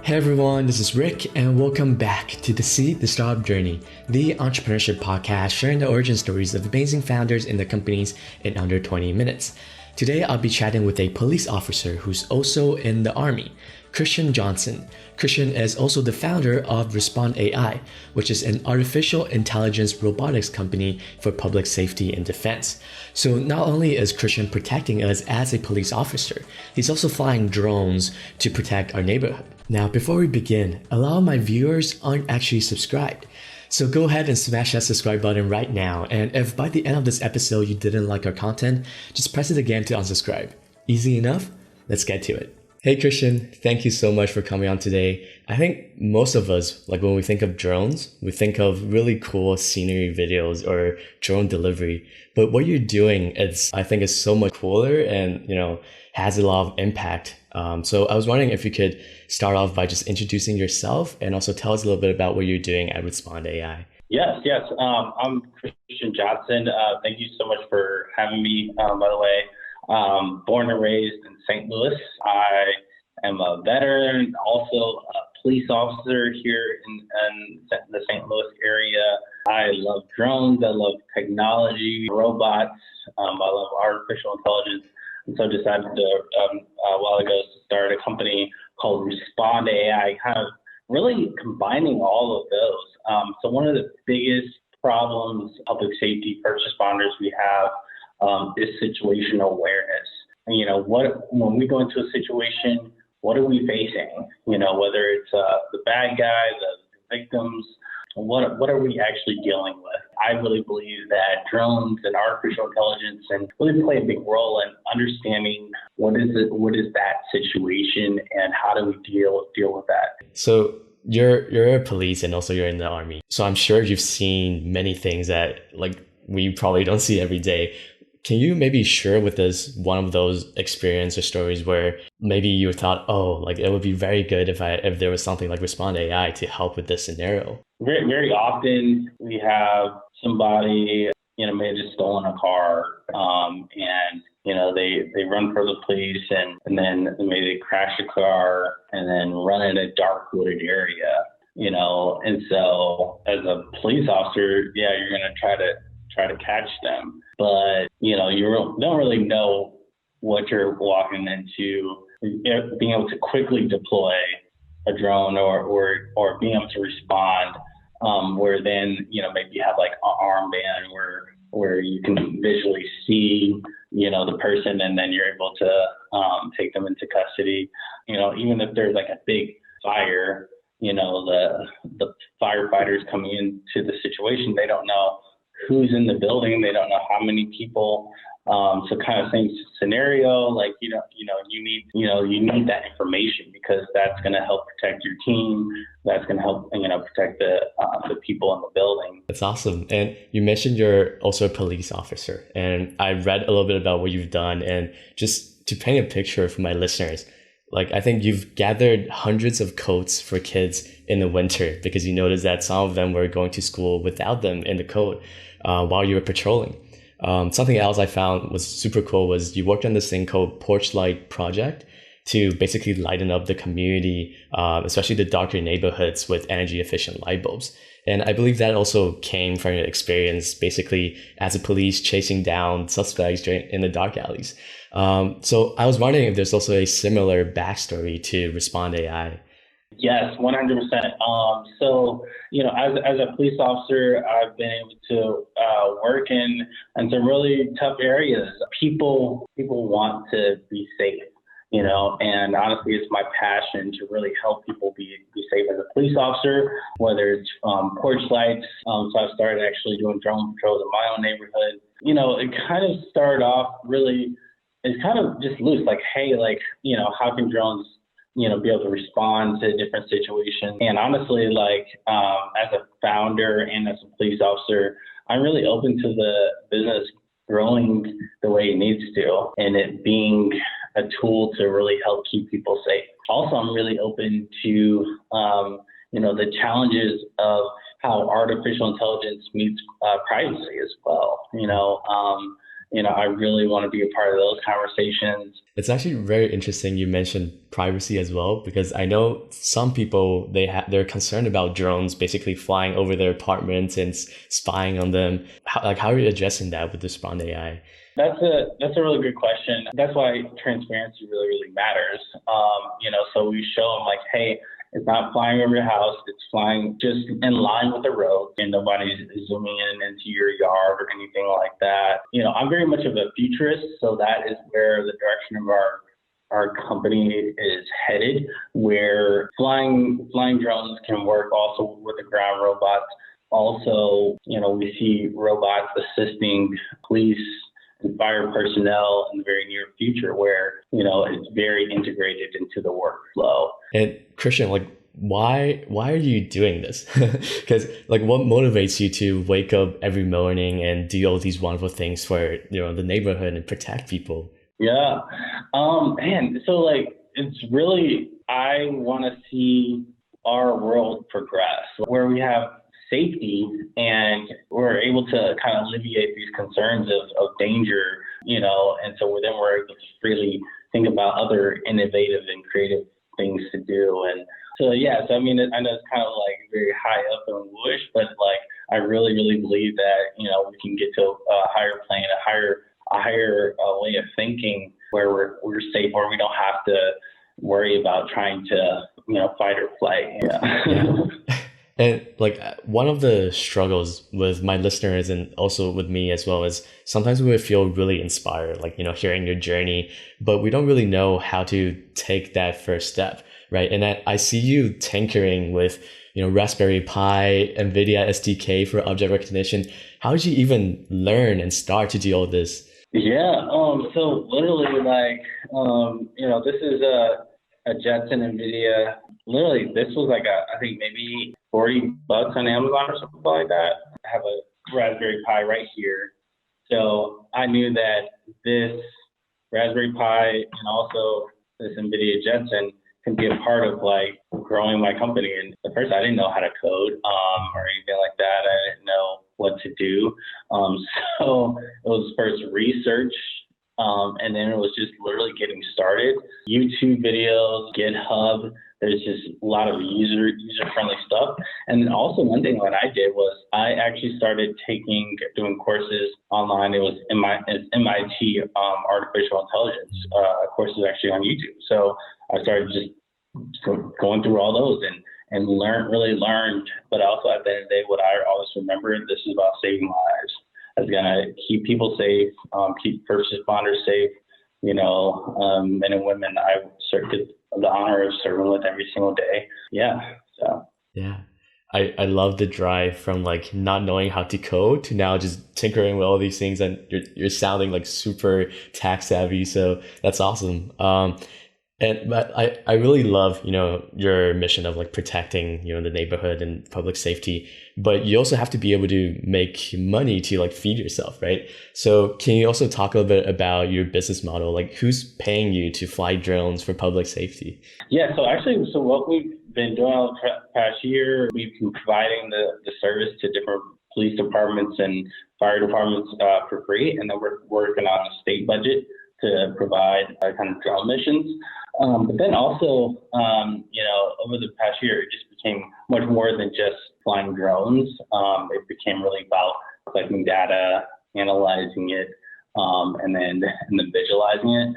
Hey everyone, this is Rick, and welcome back to the Seed the Startup Journey, the entrepreneurship podcast sharing the origin stories of amazing founders and their companies in under 20 minutes. Today, I'll be chatting with a police officer who's also in the Army, Christian Johnson. Christian is also the founder of Respond AI, which is an artificial intelligence robotics company for public safety and defense. So not only is Christian protecting us as a police officer, he's also flying drones to protect our neighborhood. Now, before we begin, a lot of my viewers aren't actually subscribed. So go ahead and smash that subscribe button right now. And if by the end of this episode you didn't like our content, just press it again to unsubscribe. Easy enough? Let's get to it. Hey Christian, thank you so much for coming on today. I think most of us, like when we think of drones, we think of really cool scenery videos or drone delivery. But what you're doing I think is so much cooler and, has a lot of impact. So I was wondering if you could start off by just introducing yourself and also tell us a little bit about what you're doing at Respond AI. Yes. I'm Christian Johnson. Thank you so much for having me, by the way. Born and raised in St. Louis. I am a veteran, also a police officer here in the St. Louis area. I love drones. I love technology, robots. I love artificial intelligence. And so decided to, a while ago, to start a company called Respond AI, kind of really combining all of those. So one of the biggest problems public safety first responders we have is situational awareness. When we go into a situation, what are we facing? Whether it's the bad guy, the victims, what are we actually dealing with? I really believe that drones and artificial intelligence and really play a big role in understanding what is that situation and how do we deal with that. So you're a police and also you're in the Army. So I'm sure you've seen many things that we probably don't see every day. Can you maybe share with us one of those experience or stories where maybe you thought, it would be very good if there was something like Respond AI to help with this scenario? Very, very often we have somebody, may have just stolen a car, and they run for the police and then maybe they crash a car and then run in a dark wooded area, and so as a police officer, you're going to try to catch them, but you don't really know what you're walking into. Being able to quickly deploy a drone or being able to respond, where then maybe you have like an armband where you can visually see the person and then you're able to take them into custody. Even if there's like a big fire, the firefighters coming into the situation, they don't know who's in the building. They don't know how many people. So kind of same scenario, you need that information because that's going to help protect your team. That's going to help, protect the people in the building. That's awesome. And you mentioned you're also a police officer, and I read a little bit about what you've done. And just to paint a picture for my listeners, I think you've gathered hundreds of coats for kids in the winter because you noticed that some of them were going to school without them in the coat while you were patrolling. Something else I found was super cool was you worked on this thing called Porch Light Project to basically lighten up the community, especially the darker neighborhoods with energy efficient light bulbs. And I believe that also came from your experience basically as a police chasing down suspects in the dark alleys. So I was wondering if there's also a similar backstory to Respond AI. Yes, 100%. So, as a police officer, I've been able to work in some really tough areas. People want to be safe, and honestly, it's my passion to really help people be safe as a police officer, whether it's porch lights. So I started actually doing drone patrols in my own neighborhood. It kind of started off really, it's kind of just loose, how can drones be able to respond to different situations. And honestly, as a founder and as a police officer, I'm really open to the business growing the way it needs to and it being a tool to really help keep people safe. Also, I'm really open to, the challenges of how artificial intelligence meets privacy as well. I really want to be a part of those conversations. It's actually very interesting you mentioned privacy as well, because I know some people they're concerned about drones basically flying over their apartments and spying on them. How are you addressing that with the Spawn AI? That's a really good question. That's why transparency really, really matters. So we show them like, hey, it's not flying over your house. It's flying just in line with the road, and nobody's zooming in into your yard or anything like that. I'm very much of a futurist, so that is where the direction of our company is headed, where flying drones can work also with the ground robots. Also, we see robots assisting police and fire personnel in the very near future, where it's very integrated into the workflow. And Christian, why are you doing this? Because what motivates you to wake up every morning and do all these wonderful things for the neighborhood and protect people? Yeah, man. So it's really, I want to see our world progress where we have safety and we're able to kind of alleviate these concerns of danger, and so then we're able to freely think about other innovative and creative things to do. And so, I mean, I know it's kind of very high up and whoosh, but I really, really believe that, we can get to a higher plane, a higher way of thinking where we're safe, where we don't have to worry about trying to, fight or flight. Yeah. And one of the struggles with my listeners and also with me as well is sometimes we would feel really inspired, hearing your journey, but we don't really know how to take that first step, right? And I see you tinkering with, Raspberry Pi, NVIDIA SDK for object recognition. How did you even learn and start to do all this? Yeah. So literally, this is a Jetson NVIDIA. Literally, this was I think maybe $40 on Amazon or something like that. I have a Raspberry Pi right here. So I knew that this Raspberry Pi and also this NVIDIA Jetson can be a part of growing my company. And at first I didn't know how to code or anything like that. I didn't know what to do. So it was first research. And then it was just literally getting started. YouTube videos, GitHub. There's just a lot of user-friendly stuff. And then also one thing that I did was I actually started doing courses online. It was MIT artificial intelligence courses actually on YouTube. So I started just going through all those and learned. But also at the end of the day, what I always remember, this is about saving lives. It's gonna keep people safe, keep first responders safe. Men and women I get the honor of serving with every single day. Yeah. So. Yeah. I love the drive from not knowing how to code to now just tinkering with all these things, and you're sounding super tech savvy. So that's awesome. But I really love, your mission of protecting, the neighborhood and public safety, but you also have to be able to make money to feed yourself, right? So can you also talk a little bit about your business model? Who's paying you to fly drones for public safety? Yeah, so what we've been doing over the past year, we've been providing the service to different police departments and fire departments for free, and then we're working on a state budget to provide kind of drone missions. But then also, over the past year, it just became much more than just flying drones. It became really about collecting data, analyzing it, and then visualizing it.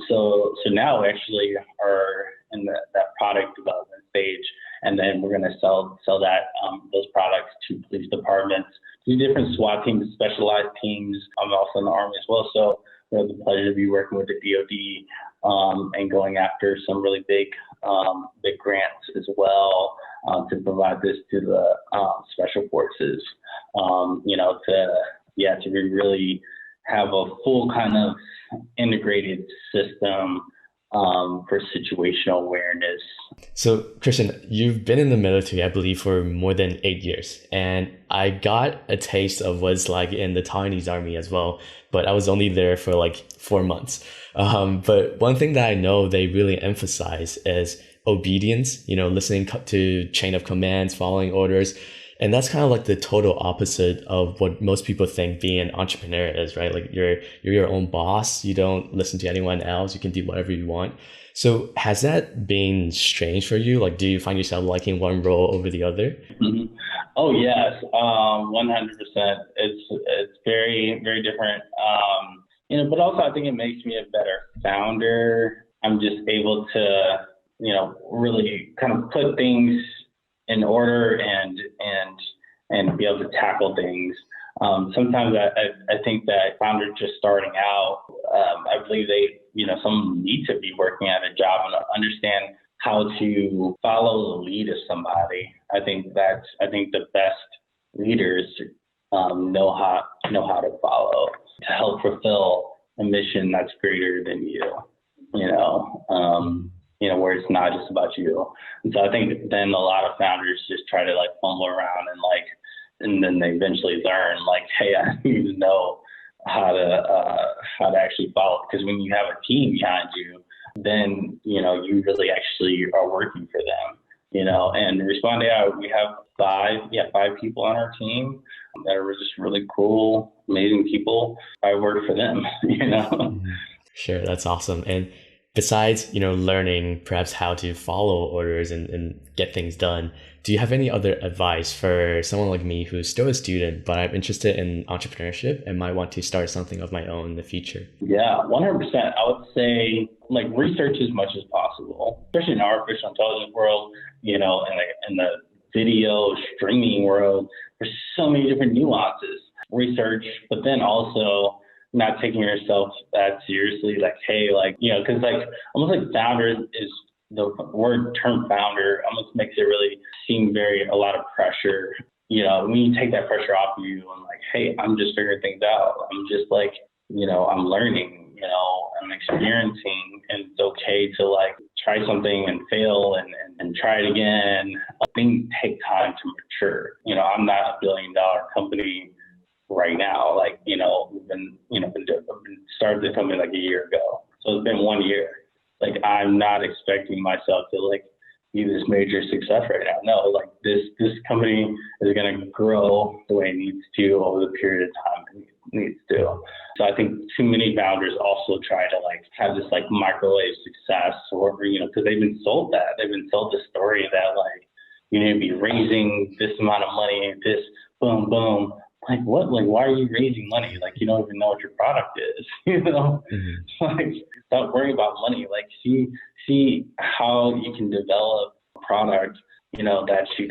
So now we actually are in that product development stage, and then we're going to sell those products to police departments, to different SWAT teams, specialized teams. I'm also in the Army as well, so we have the pleasure to be working with the DoD and going after some really big grants as well to provide this to the special forces. To really have a full kind of integrated system for situational awareness. So, Christian, you've been in the military, I believe, for more than 8 years. And I got a taste of what it's like in the Taiwanese army as well. But I was only there for 4 months. But one thing that I know they really emphasize is obedience, listening to chain of commands, following orders. And that's kind of like the total opposite of what most people think being an entrepreneur is, right? Like you're your own boss. You don't listen to anyone else. You can do whatever you want. So has that been strange for you? Like, do you find yourself liking one role over the other? Mm-hmm. Oh yes, 100%. It's very very different. But also I think it makes me a better founder. I'm just able to, really kind of put things in order and be able to tackle things. Sometimes I think that founders just starting out, I believe some need to be working at a job and understand how to follow the lead of somebody. I think the best leaders know how to follow to help fulfill a mission that's greater than you. Where it's not just about you. And so I think then a lot of founders just try to fumble around and then they eventually learn hey, I need to know how to actually follow. Because when you have a team behind you, then you really actually are working for them. And Respond AI, we have five people on our team that are just really cool, amazing people. I work for them. Sure, that's awesome. And besides, learning perhaps how to follow orders and get things done, do you have any other advice for someone like me who's still a student, but I'm interested in entrepreneurship and might want to start something of my own in the future? Yeah, 100%. I would say research as much as possible, especially in our artificial intelligence world, in the video streaming world. There's so many different nuances. Research, but then also not taking yourself that seriously, because almost like founder is the word term founder almost makes it really seem a lot of pressure. When you take that pressure off of you and hey, I'm just figuring things out. I'm just I'm learning, I'm experiencing, and it's okay to try something and fail and try it again. Things take time to mature. I'm not a $1 billion company right now. We've been started the company a year ago. So it's been 1 year. I'm not expecting myself to be this major success right now. No, this company is going to grow the way it needs to over the period of time it needs to. So I think too many founders also try to have this microwave success, or because they've been sold that. They've been sold the story that you need to be raising this amount of money, this boom boom. What? Why are you raising money? You don't even know what your product is. Mm-hmm. Stop worrying about money. See how you can develop a product, that you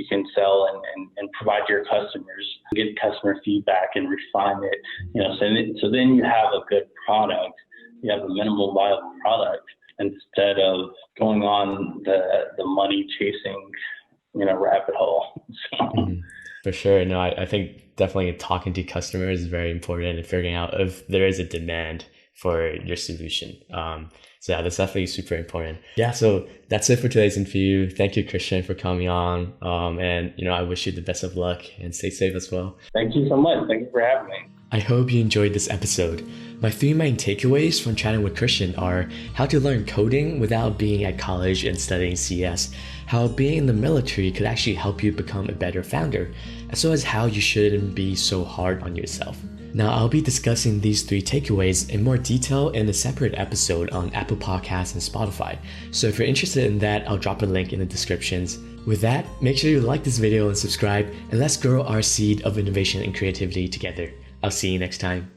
can sell and provide to your customers, get customer feedback and refine it. So then you have a good product. You have a minimal viable product instead of going on the money chasing, rabbit hole. So. Mm-hmm. For sure. No, I think definitely talking to customers is very important and figuring out if there is a demand for your solution. So yeah, that's definitely super important. Yeah, so that's it for today's interview. Thank you, Christian, for coming on. And I wish you the best of luck and stay safe as well. Thank you so much. Thank you for having me. I hope you enjoyed this episode. My 3 main takeaways from chatting with Christian are how to learn coding without being at college and studying CS, how being in the military could actually help you become a better founder, as well as how you shouldn't be so hard on yourself. Now, I'll be discussing these 3 takeaways in more detail in a separate episode on Apple Podcasts and Spotify. So if you're interested in that, I'll drop a link in the descriptions. With that, make sure you like this video and subscribe, and let's grow our seed of innovation and creativity together. I'll see you next time.